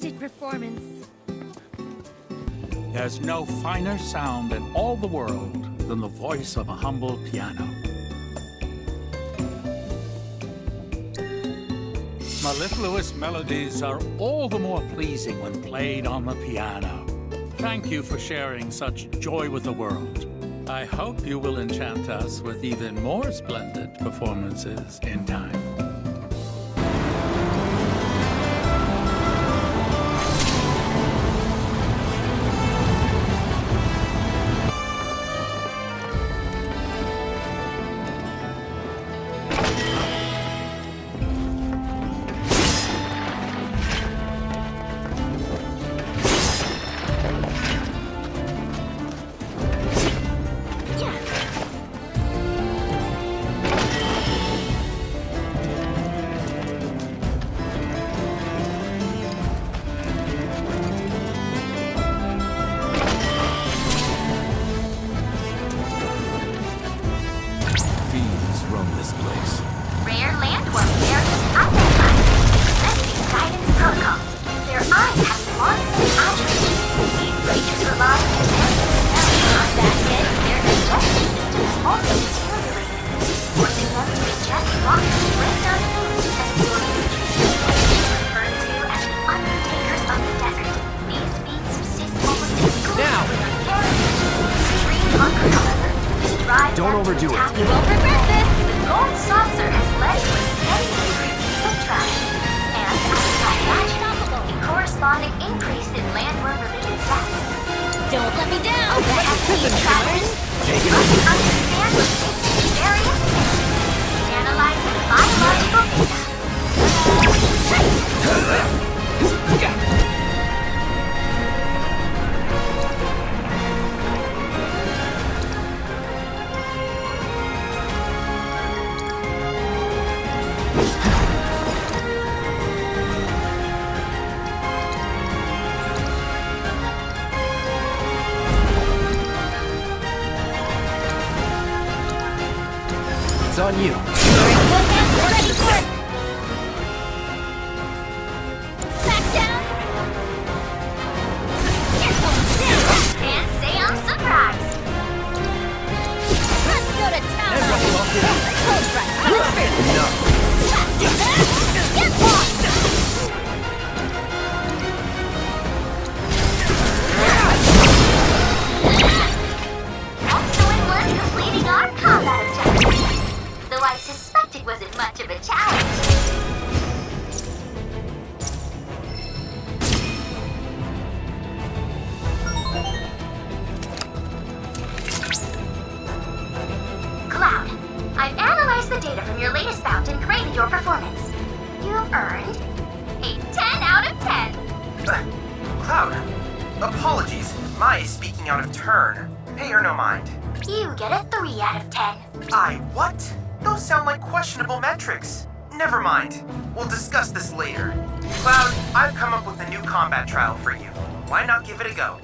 splendid performance. There's no finer sound in all the world than the voice of a humble piano. Mellifluous melodies are all the more pleasing when played on the piano. Thank you for sharing such joy with the world. I hope you will enchant us with even more splendid performances in time. Don't overdo it. You won't regret this. The gold saucer has led to a steady increase in foot traffic. And as by magic, a corresponding increase in landworm-related deaths. Don't let me down! Speed travelers must understand what makes it very efficient. Analyzing biological data. It's on you. Ready for it! Back down! Can't say I'm surprised. Let's go to town! Enough. Get lost! Excellent work completing our combat objective. Though I suspect it wasn't much of a challenge. Cloud, I've analyzed the data from your latest bout and graded your performance. You've earned a 10 out of 10. Cloud, apologies. Mai is speaking out of turn. Pay her no mind. You get a 3 out of 10. What? Those sound like questionable metrics. Never mind. We'll discuss this later. Cloud, I've come up with a new combat trial for you. Why not give it a go?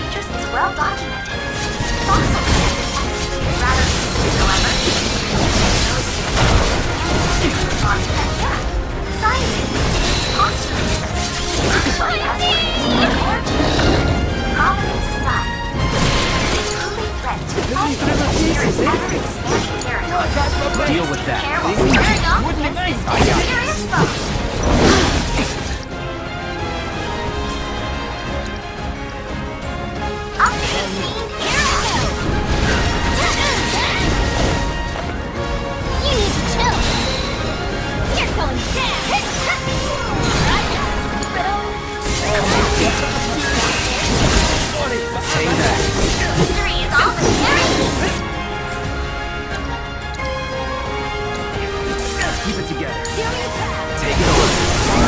creatures is well documented. Fossil samples is rather distant, however. Scientists postulate that the species actually has prehistoric origins. Provenance aside, it's a truly threat to all serious ever-expanding territory. Deal with that. Careful squaring off against this mysterious foe. Up to 18 arrows! You need to chill. You're going down. Say that. Victory is all the carry! Keep it together. Do me a pass. Take it on. Come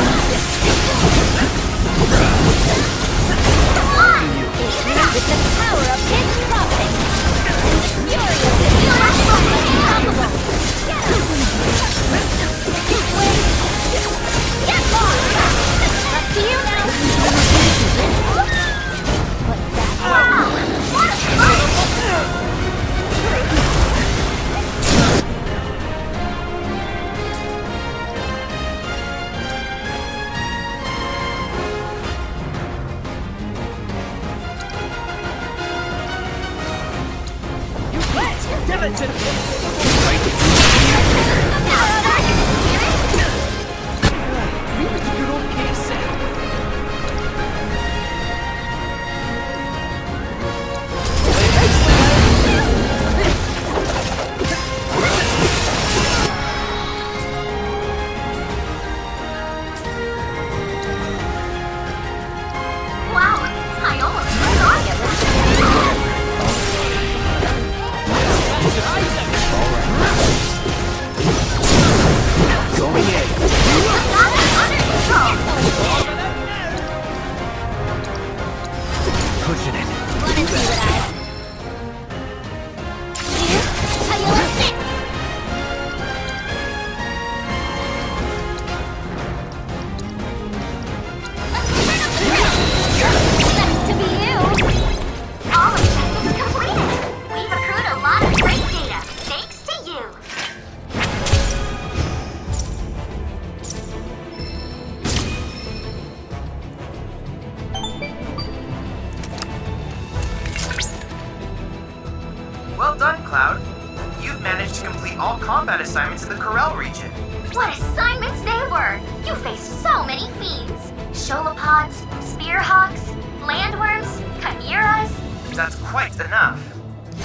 on. With the power of his providence. Furious is unstoppable. Get lost. Up to you now. Wow! What a fight! Give it to me. Leave it to your own case. Wow! I almost forgot it was Going in. got it under control! Pushing it. Wanna see what I... Here, how you like this? Next to be you. All objectives completed! We've accrued a lot of great data, thanks to you! Well done, Cloud. You've managed to complete all combat assignments in the Corel region. What assignments they were! You faced so many fiends! Sholopods, spearhawks, landworms, chimeras. That's quite enough.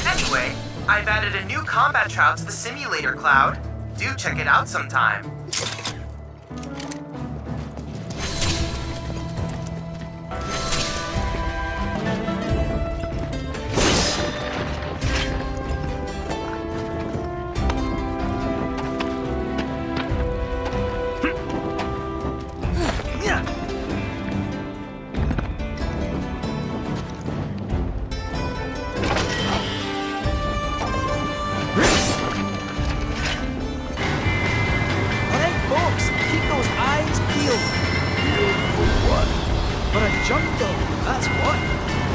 Anyway, I've added a new combat trial to the simulator, Cloud. Do check it out sometime. Alright, folks, keep those eyes peeled. Peeled for what? For a jungle, that's what.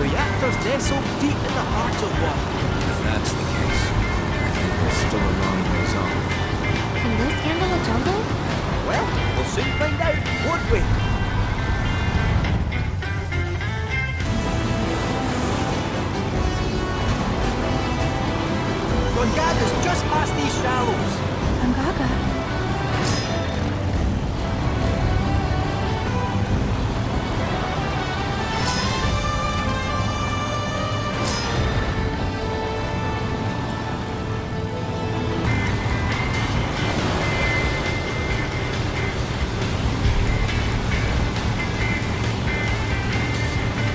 Reactors nestled deep in the heart of one. If that's the case, I think we're still a long ways off. Can this handle a jungle? Well, we'll soon find out, won't we? Gongaga's just past these shallows. Gongaga.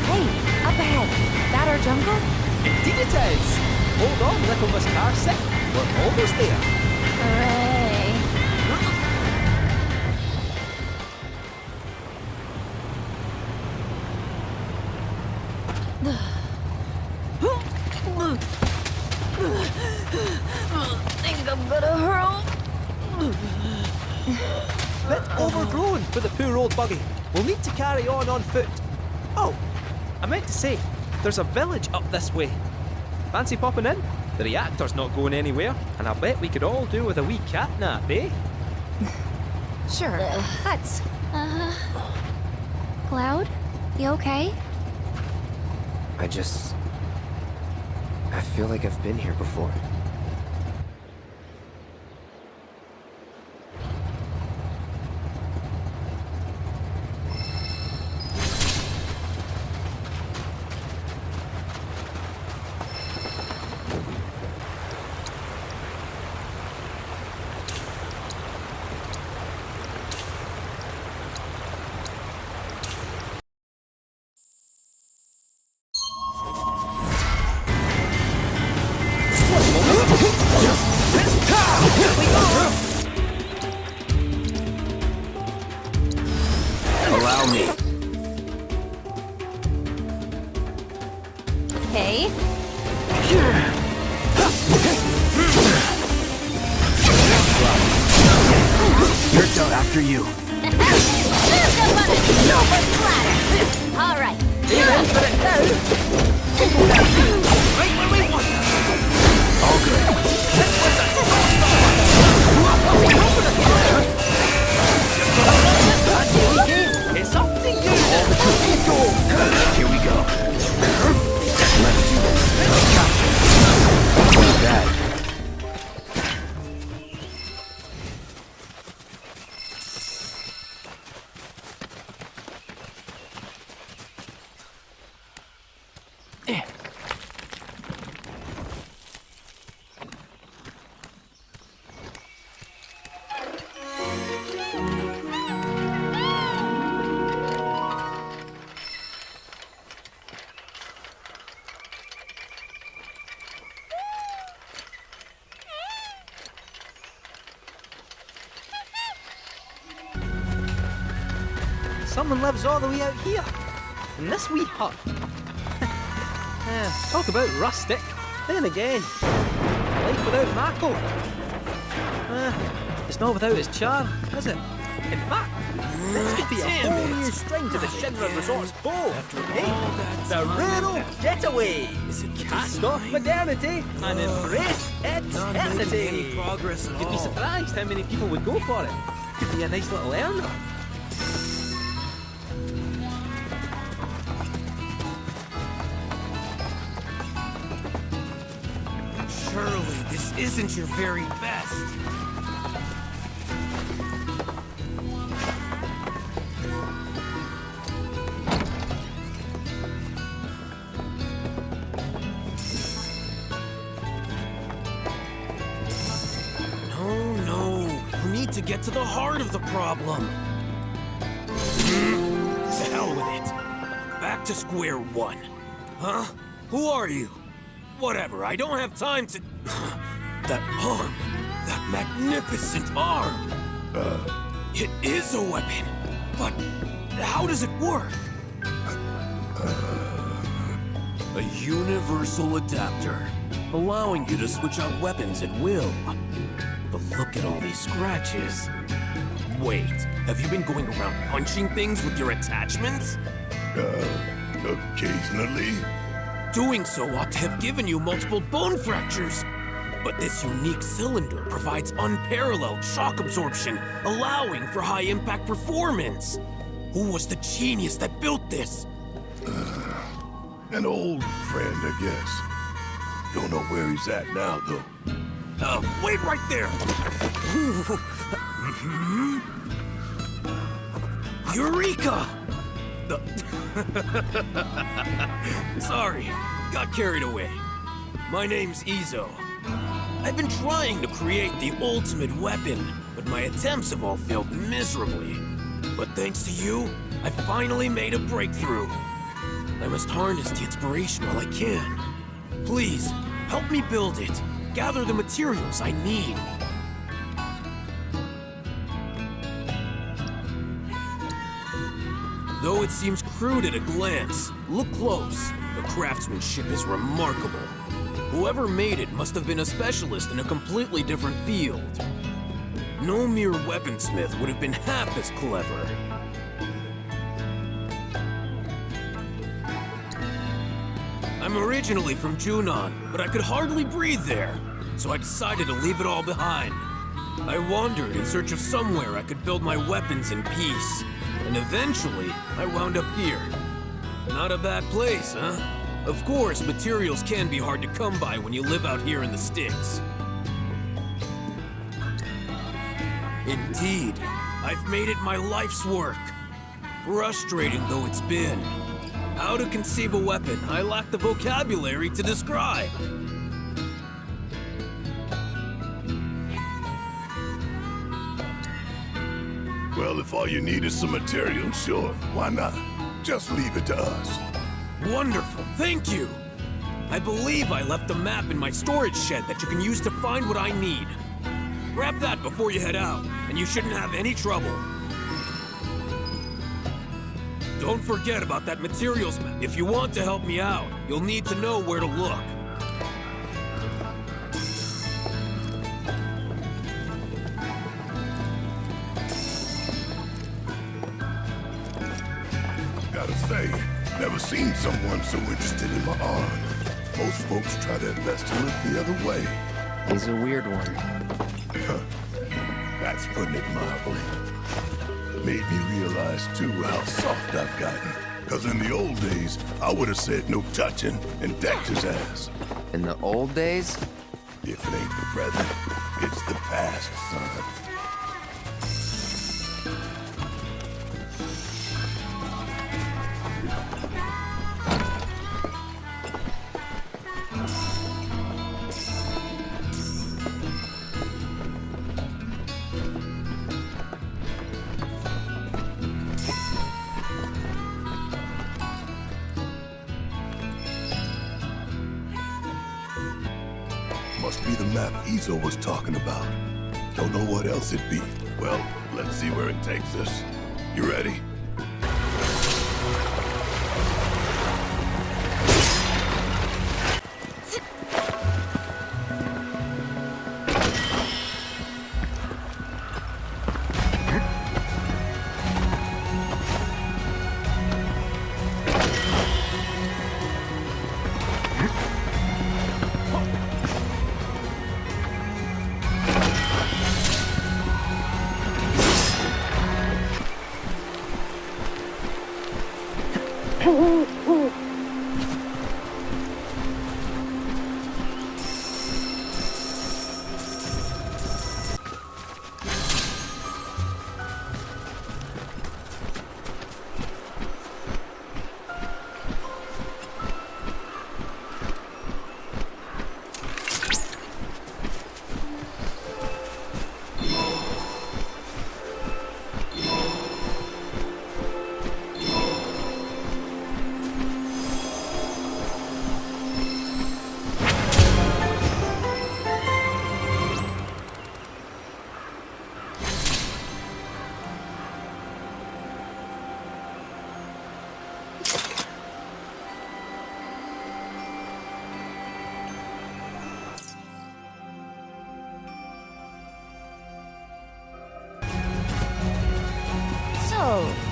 Hey, up ahead. That our jungle? Indeed it is. Hold on, little Miss Carsick. We're almost there. Hooray. Think I'm gonna hurl. Bit overgrown for the poor old buggy. We'll need to carry on foot. Oh, I meant to say, There's a village up this way. Fancy popping in? The reactor's not going anywhere, and I bet we could all do with a wee cat nap, eh? Sure. Let's. Cloud? You okay? I feel like I've been here before. Allow me. Hey? You're done after you. There's no button! No but flatter! Alright. Right where we want them. All good. It's up to you. Here we go. Let's do this. Gotcha. Like that. Someone lives all the way out here, in this wee hut. Talk about rustic. Then again, life without Mako. It's not without its charm, is it? In fact, this could be a whole new string to the Shinra Resort's bow. Hey, the rural getaway. Cast off modernity and embrace eternity. You'd be surprised how many people would go for it. Could be a nice little earner. Surely this isn't your very best. No. We need to get to the heart of the problem. To hell with it. Back to square one. Huh? Who are you? Whatever, I don't have time to... That arm! That magnificent arm! It is a weapon, but how does it work? A universal adapter, allowing you to switch out weapons at will. But look at all these scratches. Wait, have you been going around punching things with your attachments? Occasionally. Doing so ought to have given you multiple bone fractures. But this unique cylinder provides unparalleled shock absorption, allowing for high-impact performance. Who was the genius that built this? An old friend, I guess. Don't know where he's at now, though. Wait right there! Eureka! Sorry, got carried away. My name's Izo. I've been trying to create the ultimate weapon, but my attempts have all failed miserably. But thanks to you, I finally made a breakthrough. I must harness the inspiration while I can. Please, help me build it. Gather the materials I need. Though it seems crude at a glance, look close. The craftsmanship is remarkable. Whoever made it must have been a specialist in a completely different field. No mere weaponsmith would have been half as clever. I'm originally from Junon, but I could hardly breathe there, so I decided to leave it all behind. I wandered in search of somewhere I could build my weapons in peace, and eventually I wound up here. Not a bad place, huh? Of course, materials can be hard to come by when you live out here in the sticks. Indeed, I've made it my life's work. Frustrating though it's been. How to conceive a weapon, I lack the vocabulary to describe. Well, if all you need is some material, sure, why not? Just leave it to us. Wonderful, thank you! I believe I left a map in my storage shed that you can use to find what I need. Grab that before you head out, and you shouldn't have any trouble. Don't forget about that materials map. If you want to help me out, you'll need to know where to look. Gotta say, never seen someone so interested in my art. Most folks try their best to look the other way. He's a weird one. That's putting it mildly. Made me realize, too, how soft I've gotten. Because in the old days, I would have said no touching and decked his ass. In the old days? If it ain't the present, it's the past, son. Must be the map Izo was talking about. Don't know what else it'd be. Well, let's see where it takes us. You ready?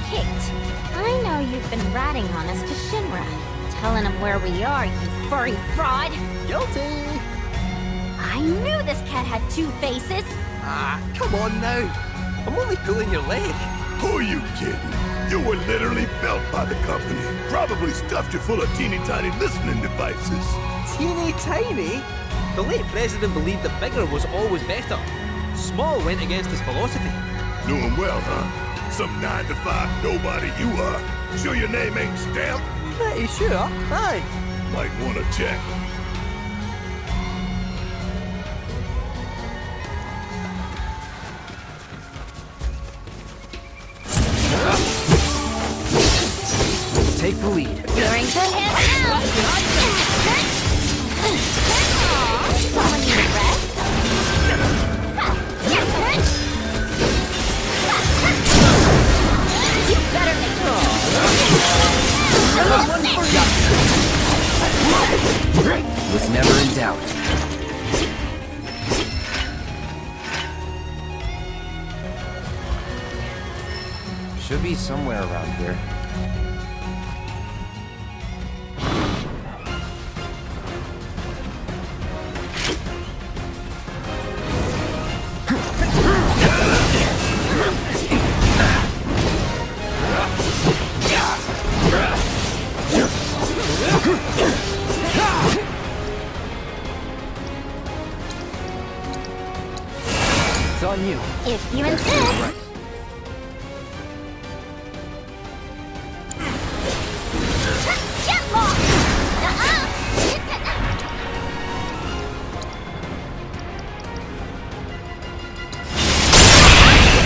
Kit, I know you've been ratting on us to Shinra, telling him where we are, you furry fraud. Guilty! I knew this cat had two faces. Ah, come on now. I'm only pulling your leg. Who are you kidding? You were literally built by the company. Probably stuffed you full of teeny tiny listening devices. Teeny tiny? The late president believed that bigger was always better. Small went against his philosophy. Knew him well, huh? Some 9-to-5 nobody you are. Sure your name ain't stamped? Pretty sure, aye. Might wanna check. Take the lead. You're in good hands now. Someone need a rest? You better make Was never in doubt. Should be somewhere around here. you. If you insist. Jump off!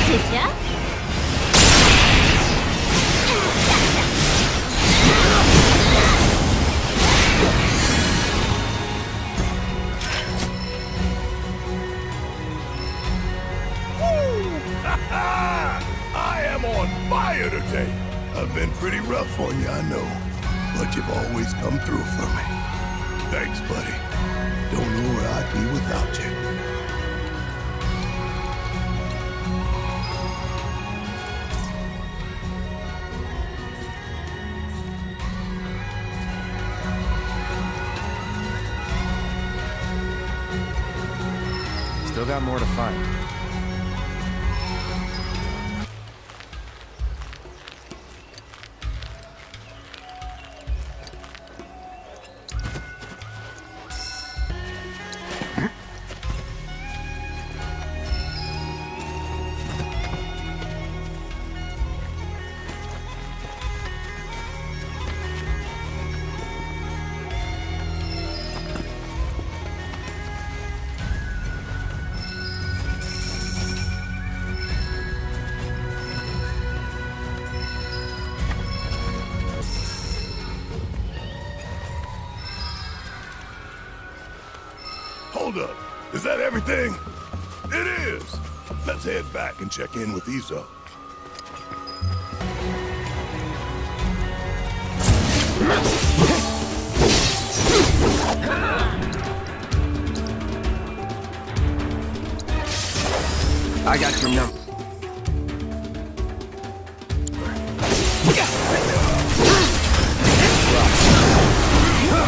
Did ya? I am on fire today. I've been pretty rough on you, I know. But you've always come through for me. Thanks, buddy. Don't know where I'd be without you. Still got more to find. Hold up. Is that everything? It is. Let's head back and check in with Izo. I got your number.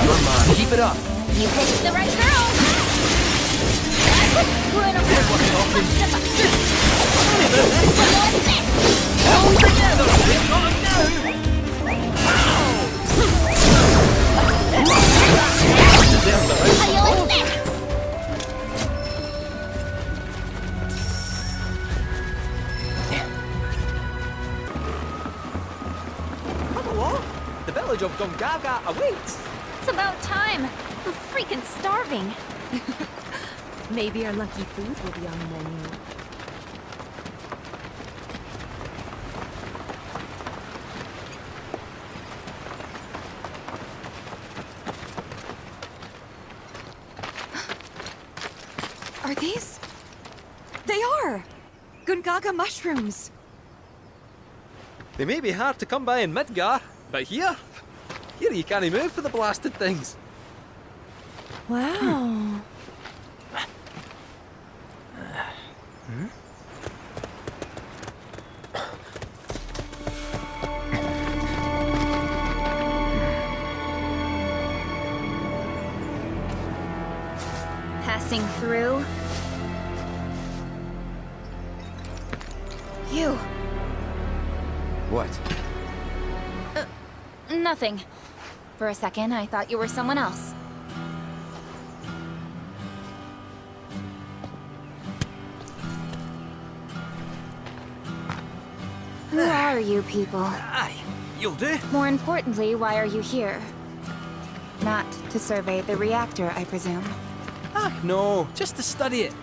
You're mine. Keep it up. You picked the right girl! Screwing around! Hold together! We've got him now! How you like this? Come along! The village of Gongaga awaits! It's about time. I'm freaking starving. Maybe our lucky food will be on the menu. Are these? They are! Gongaga mushrooms! They may be hard to come by in Midgar, but here you can't move for the blasted things. Wow. Passing through. You. What? Nothing. For a second, I thought you were someone else. Who are you people? Aye, you'll do. More importantly, why are you here? Not to survey the reactor, I presume. Ah, no, just to study it.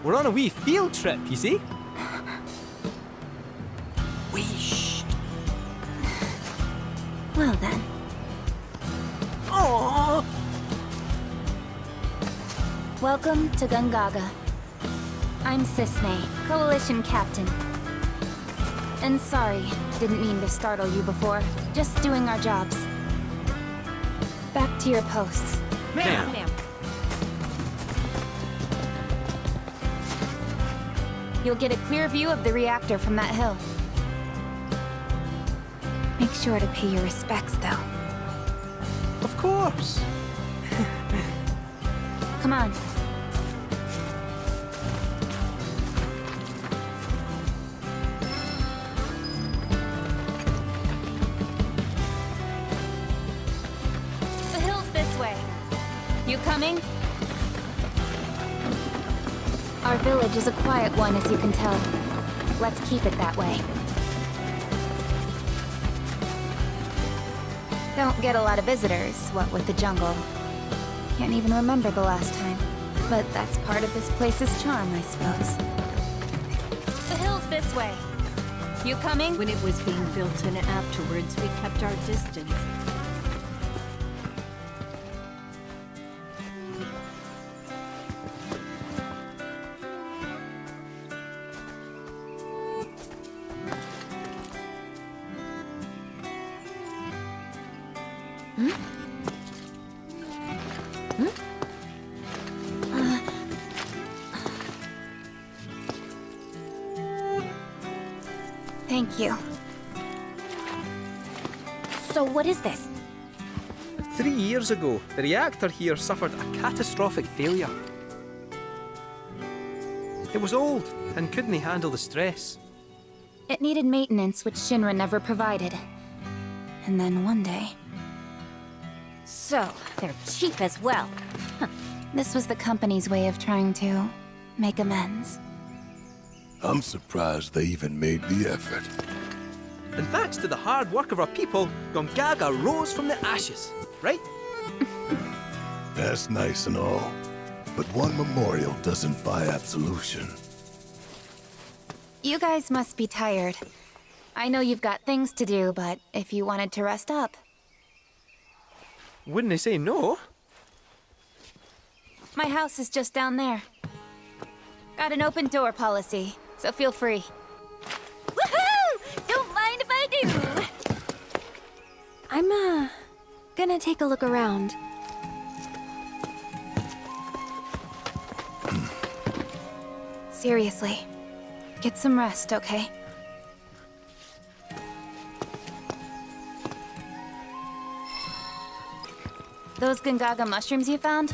We're on a wee field trip, you see? Whee! Well then. Aww! Welcome to Gongaga. I'm Cisne, Coalition Captain. And sorry, didn't mean to startle you before. Just doing our jobs. Back to your posts. Ma'am! You'll get a clear view of the reactor from that hill. Make sure to pay your respects, though. Of course! Come on. The hill's this way. You coming? Our village is a quiet one, as you can tell. Let's keep it that way. Don't get a lot of visitors, what with the jungle. Can't even remember the last time. But that's part of this place's charm, I suppose. The hill's this way. You coming? When it was being built and afterwards, we kept our distance. Thank you. So what is this? 3 years ago, the reactor here suffered a catastrophic failure. It was old and couldn't handle the stress. It needed maintenance, which Shinra never provided. And then one day... So, they're cheap as well. This was the company's way of trying to make amends. I'm surprised they even made the effort. And thanks to the hard work of our people, Gongaga rose from the ashes, right? That's nice and all, but one memorial doesn't buy absolution. You guys must be tired. I know you've got things to do, but if you wanted to rest up... Wouldn't they say no? My house is just down there. Got an open door policy, so feel free. Woohoo! Don't mind if I do! I'm, gonna take a look around. Seriously, get some rest, okay? Those Gongaga mushrooms you found?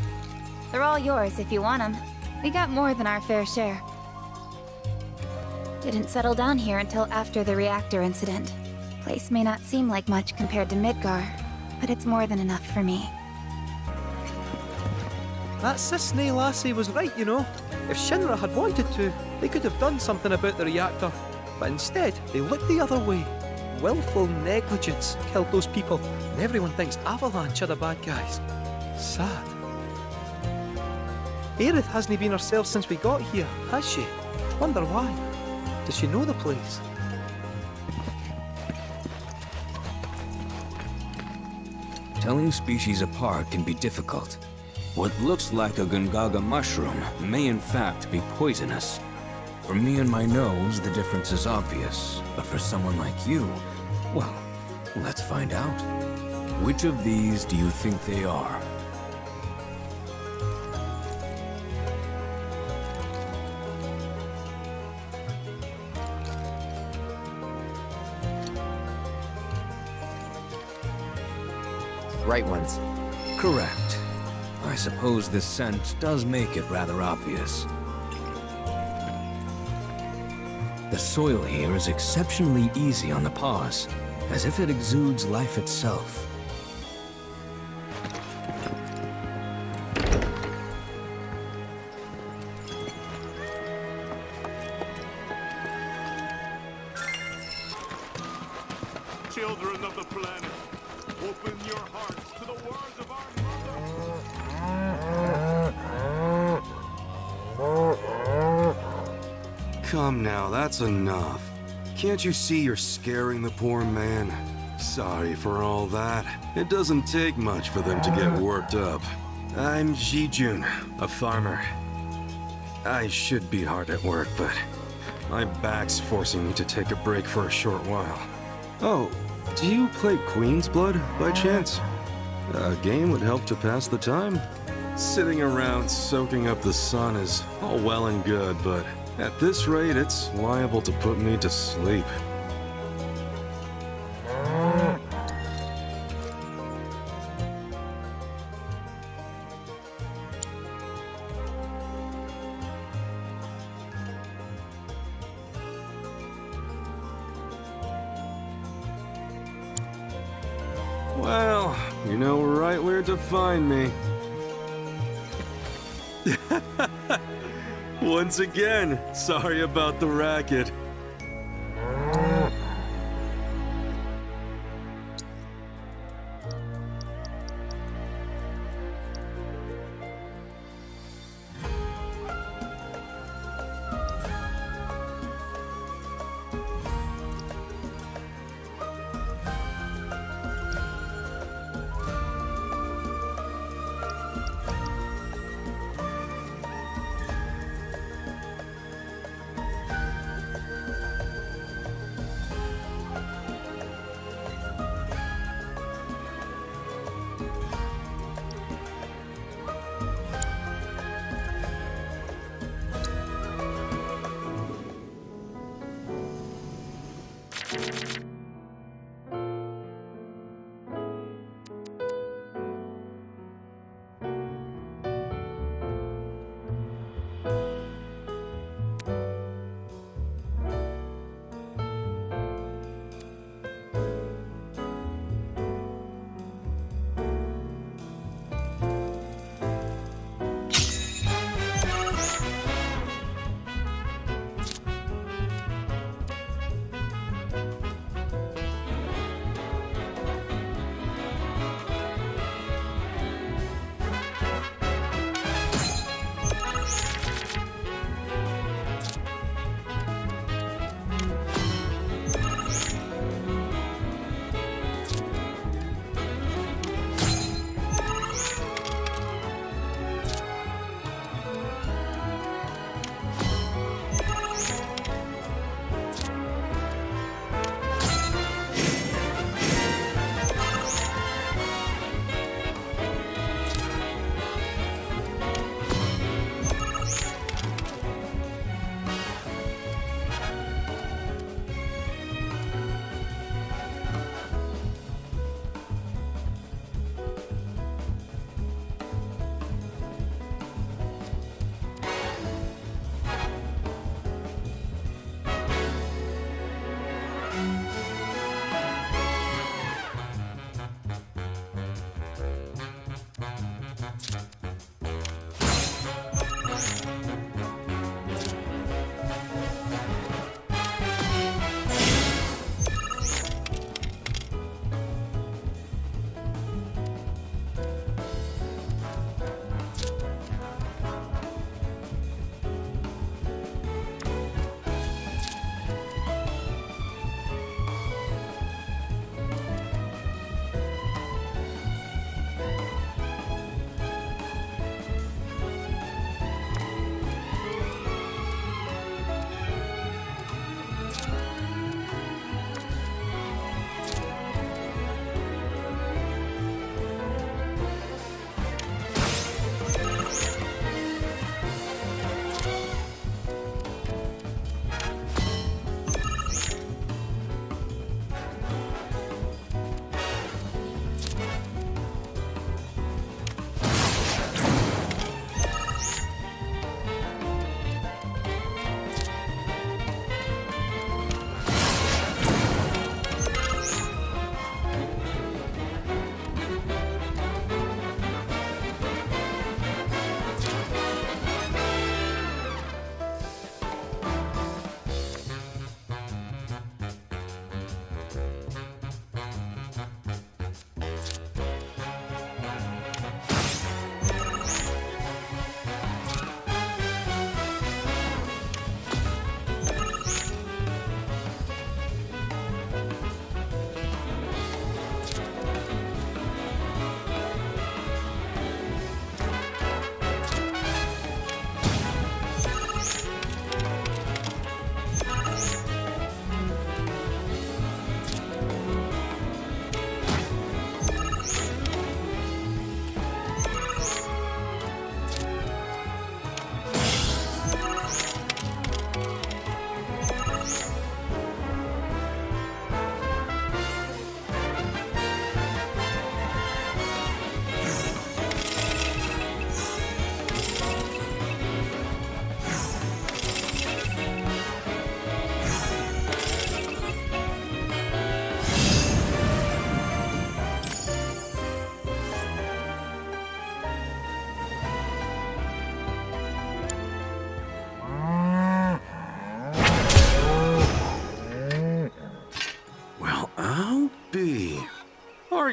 They're all yours if you want them. We got more than our fair share. Didn't settle down here until after the reactor incident. Place may not seem like much compared to Midgar, but it's more than enough for me. That Cissnei lassie was right, you know. If Shinra had wanted to, they could have done something about the reactor. But instead, they looked the other way. Willful negligence killed those people, and everyone thinks Avalanche are the bad guys. Sad. Aerith hasn't been herself since we got here, has she? Wonder why. Does she know the place? Telling species apart can be difficult. What looks like a Gongaga mushroom may in fact be poisonous. For me and my nose, the difference is obvious. But for someone like you, well, let's find out. Which of these do you think they are? Right ones. Correct. I suppose this scent does make it rather obvious. The soil here is exceptionally easy on the paws, as if it exudes life itself. Children of the planet, open your hearts to the words of our Come now, that's enough. Can't you see you're scaring the poor man? Sorry for all that. It doesn't take much for them to get worked up. I'm Jijun, a farmer. I should be hard at work, but my back's forcing me to take a break for a short while. Oh, do you play Queen's Blood by chance? A game would help to pass the time. Sitting around soaking up the sun is all well and good, but at this rate, it's liable to put me to sleep. Well, you know right where to find me. Once again, sorry about the racket.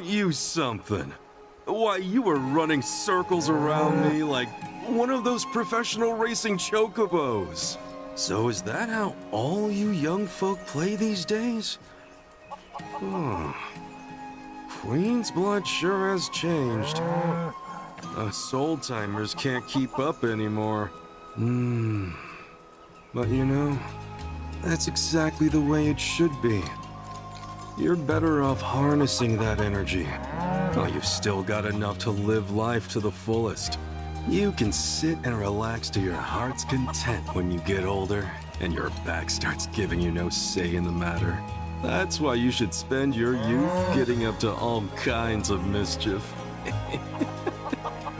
Aren't you something? Why, you were running circles around me like one of those professional racing chocobos. So is that how all you young folk play these days? Queen's blood sure has changed. Us old-timers can't keep up anymore. But you know, that's exactly the way it should be. You're better off harnessing that energy. Oh, you've still got enough to live life to the fullest. You can sit and relax to your heart's content when you get older, and your back starts giving you no say in the matter. That's why you should spend your youth getting up to all kinds of mischief.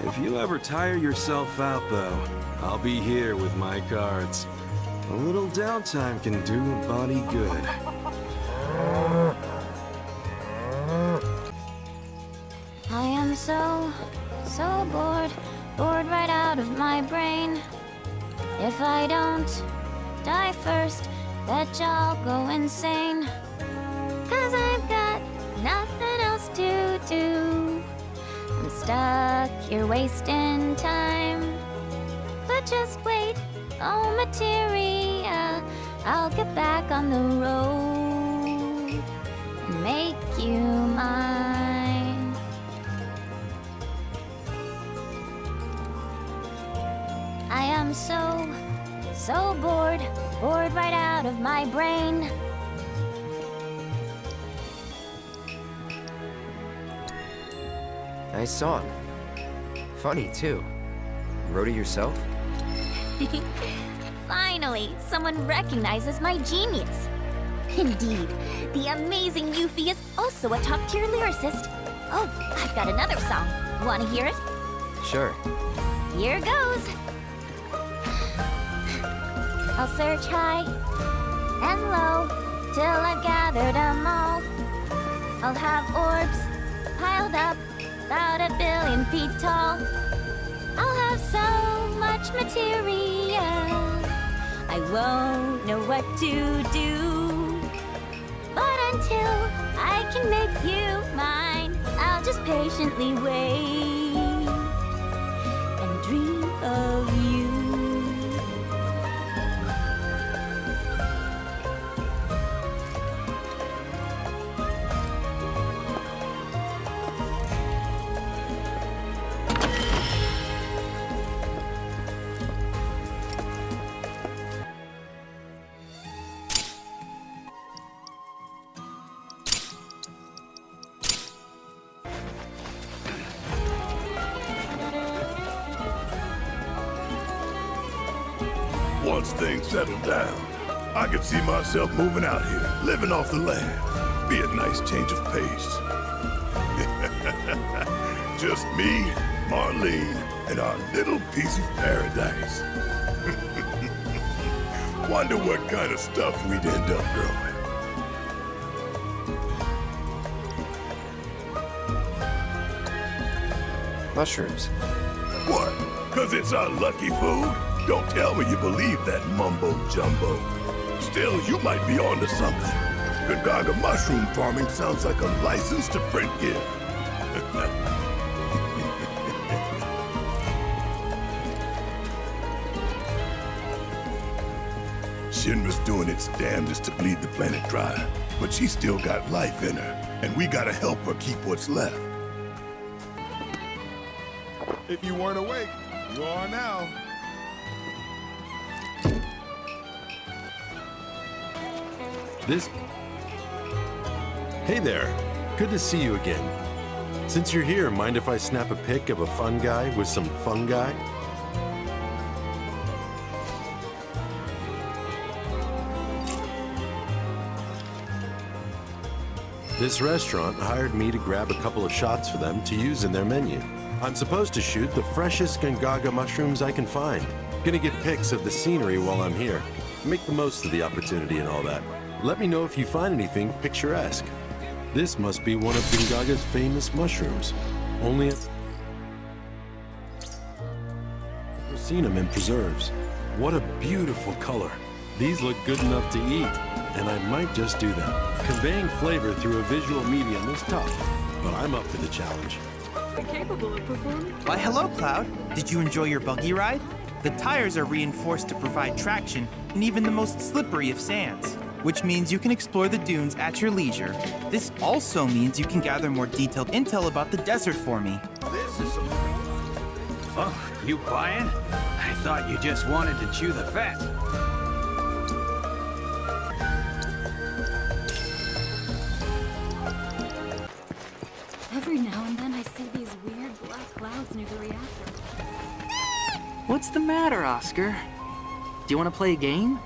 If you ever tire yourself out, though, I'll be here with my cards. A little downtime can do a body good. I am so bored right out of my brain. If I don't die first, bet y'all go insane. 'Cause I've got nothing else to do. I'm stuck here wasting time. But just wait, oh materia, I'll get back on the road and make you mine. I am so bored right out of my brain. Nice song. Funny, too. Wrote it yourself? Finally, someone recognizes my genius. Indeed, the amazing Yuffie is also a top-tier lyricist. Oh, I've got another song. Wanna hear it? Sure. Here goes. I'll search high and low till I've gathered them all. I'll have orbs piled up about 1 billion feet tall. I'll have so much material, I won't know what to do. But until I can make you mine, I'll just patiently wait and dream of you. Once things settle down, I could see myself moving out here, living off the land. Be a nice change of pace. Just me, Marlene, and our little piece of paradise. Wonder what kind of stuff we'd end up growing. Mushrooms. What? 'Cause it's our lucky food? Don't tell me you believe that mumbo-jumbo. Still, you might be onto something. Gongaga mushroom farming sounds like a license to print gear. Shinra's doing its damnedest to bleed the planet dry, but she's still got life in her, and we gotta help her keep what's left. If you weren't awake, you are now. Hey there. Good to see you again. Since you're here, mind if I snap a pic of a fun guy with some fungi? This restaurant hired me to grab a couple of shots for them to use in their menu. I'm supposed to shoot the freshest Gongaga mushrooms I can find. Gonna get pics of the scenery while I'm here. Make the most of the opportunity and all that. Let me know if you find anything picturesque. This must be one of Gongaga's famous mushrooms. Only I've seen them in preserves. What a beautiful color. These look good enough to eat, and I might just do that. Conveying flavor through a visual medium is tough, but I'm up for the challenge. Why, hello, Cloud. Did you enjoy your buggy ride? The tires are reinforced to provide traction in even the most slippery of sands, which means you can explore the dunes at your leisure. This also means you can gather more detailed intel about the desert for me. Oh, you buying? I thought you just wanted to chew the fat. Every now and then I see these weird black clouds near the reactor. What's the matter, Oscar? Do you want to play a game?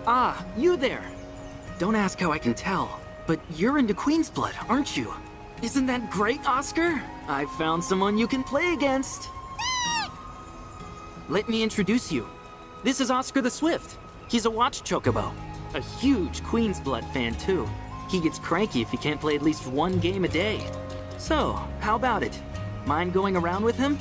Ah, you there! Don't ask how I can tell, but you're into Queen's Blood, aren't you? Isn't that great, Oscar? I've found someone you can play against. Let me introduce you. This is Oscar the Swift. He's a watch chocobo. A huge Queen's Blood fan, too. He gets cranky if he can't play at least one game a day. So, how about it? Mind going around with him?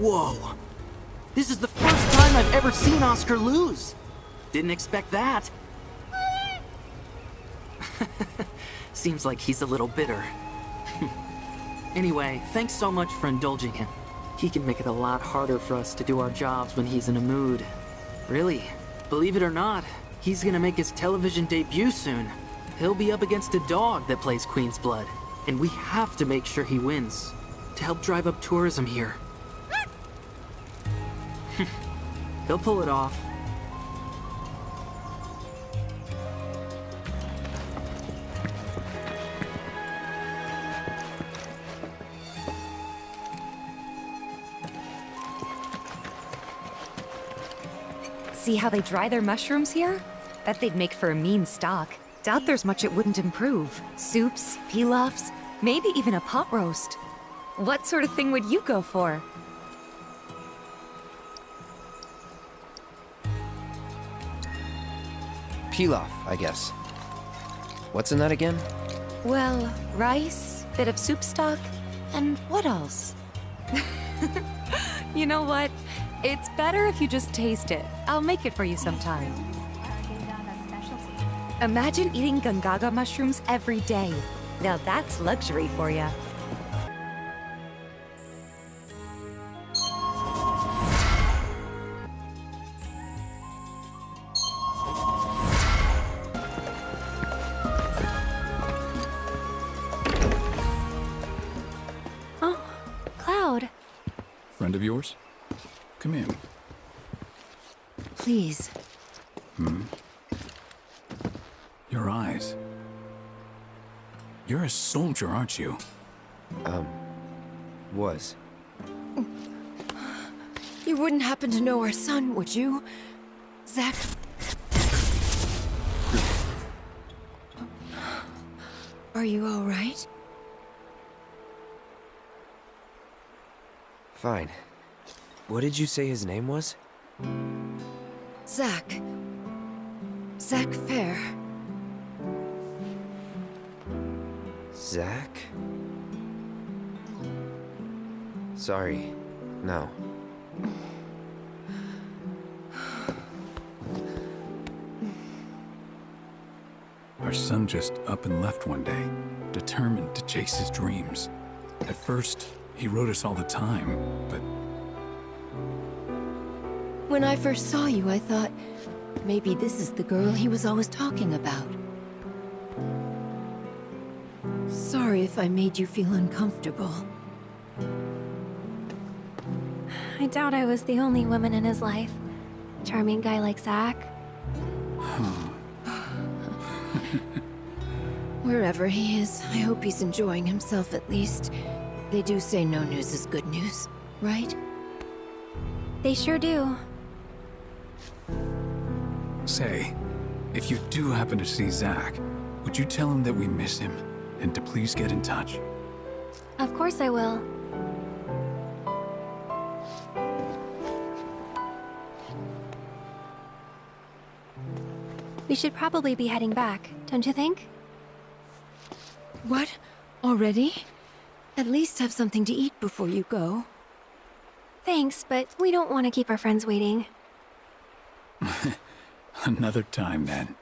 Whoa! This is the first time I've ever seen Oscar lose. Didn't expect that. Seems like he's a little bitter. Anyway, thanks so much for indulging him. He can make it a lot harder for us to do our jobs when he's in a mood. Really, believe it or not, he's gonna make his television debut soon. He'll be up against a dog that plays Queen's Blood, and we have to make sure he wins to help drive up tourism here. He'll pull it off. See how they dry their mushrooms here? Bet they'd make for a mean stock. Doubt there's much it wouldn't improve. Soups, pilafs, maybe even a pot roast. What sort of thing would you go for? Pilaf, I guess. What's in that again? Well, rice, bit of soup stock, and what else? You know what? It's better if you just taste it. I'll make it for you sometime. Imagine eating Gongaga mushrooms every day. Now that's luxury for you. Oh, Cloud. Friend of yours? Come in. Please. Your eyes. You're a soldier, aren't you? Was. You wouldn't happen to know our son, would you? Zach? Are you all right? Fine. What did you say his name was? Zach. Zach Fair. Zach? Sorry. No. Our son just up and left one day, determined to chase his dreams. At first, he wrote us all the time, but... When I first saw you, I thought, maybe this is the girl he was always talking about. Sorry if I made you feel uncomfortable. I doubt I was the only woman in his life. Charming guy like Zach. Wherever he is, I hope he's enjoying himself at least. They do say no news is good news, right? They sure do. Say, if you do happen to see Zach, would you tell him that we miss him, and to please get in touch? Of course I will. We should probably be heading back, don't you think? What? Already? At least have something to eat before you go. Thanks, but we don't want to keep our friends waiting. Another time, then.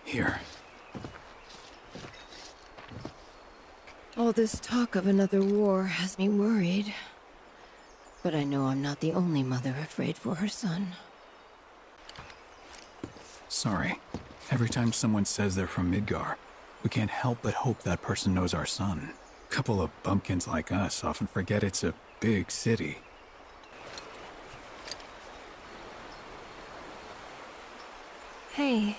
Here. All this talk of another war has me worried. But I know I'm not the only mother afraid for her son. Sorry. Every time someone says they're from Midgar, we can't help but hope that person knows our son. A couple of bumpkins like us often forget it's a big city. Hey.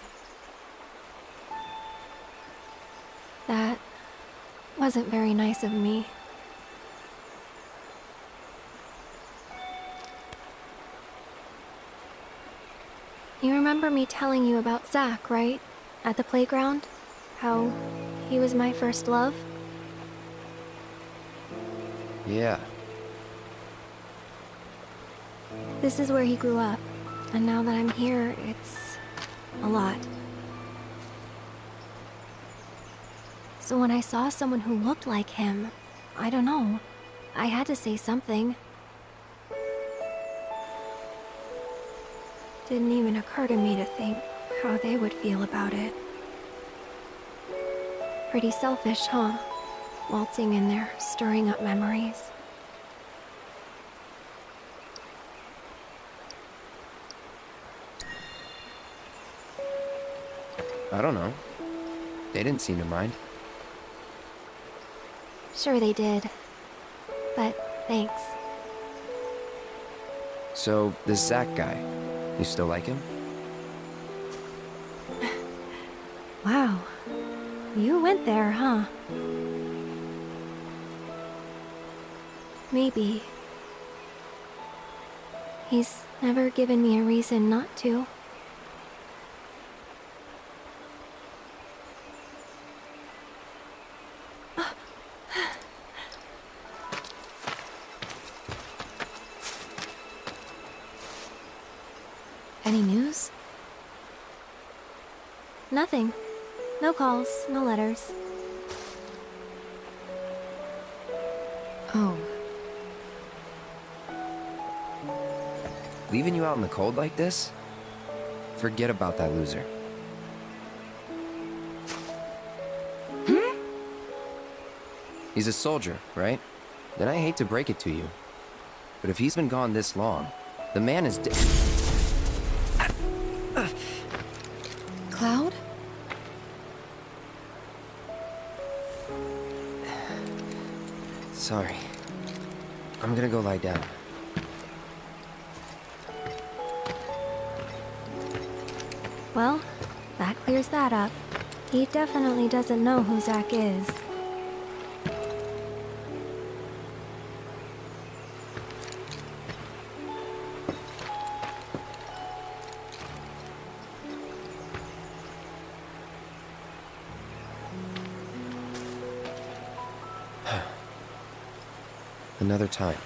That wasn't very nice of me. You remember me telling you about Zach, right? At the playground? How he was my first love? Yeah. This is where he grew up. And now that I'm here, it's a lot. So when I saw someone who looked like him, I don't know, I had to say something. Didn't even occur to me to think how they would feel about it. Pretty selfish, huh? Waltzing in there, stirring up memories. I don't know. They didn't seem to mind. Sure they did. But thanks. So, this Zach guy, you still like him? Wow. You went there, huh? Maybe. He's never given me a reason not to. Any news? Nothing. No calls, no letters. Oh. Leaving you out in the cold like this? Forget about that loser. He's a soldier, right? Then I hate to break it to you. But if he's been gone this long, the man is dead. Cloud? Sorry. I'm gonna go lie down. Well, that clears that up. He definitely doesn't know who Zach is. Another time.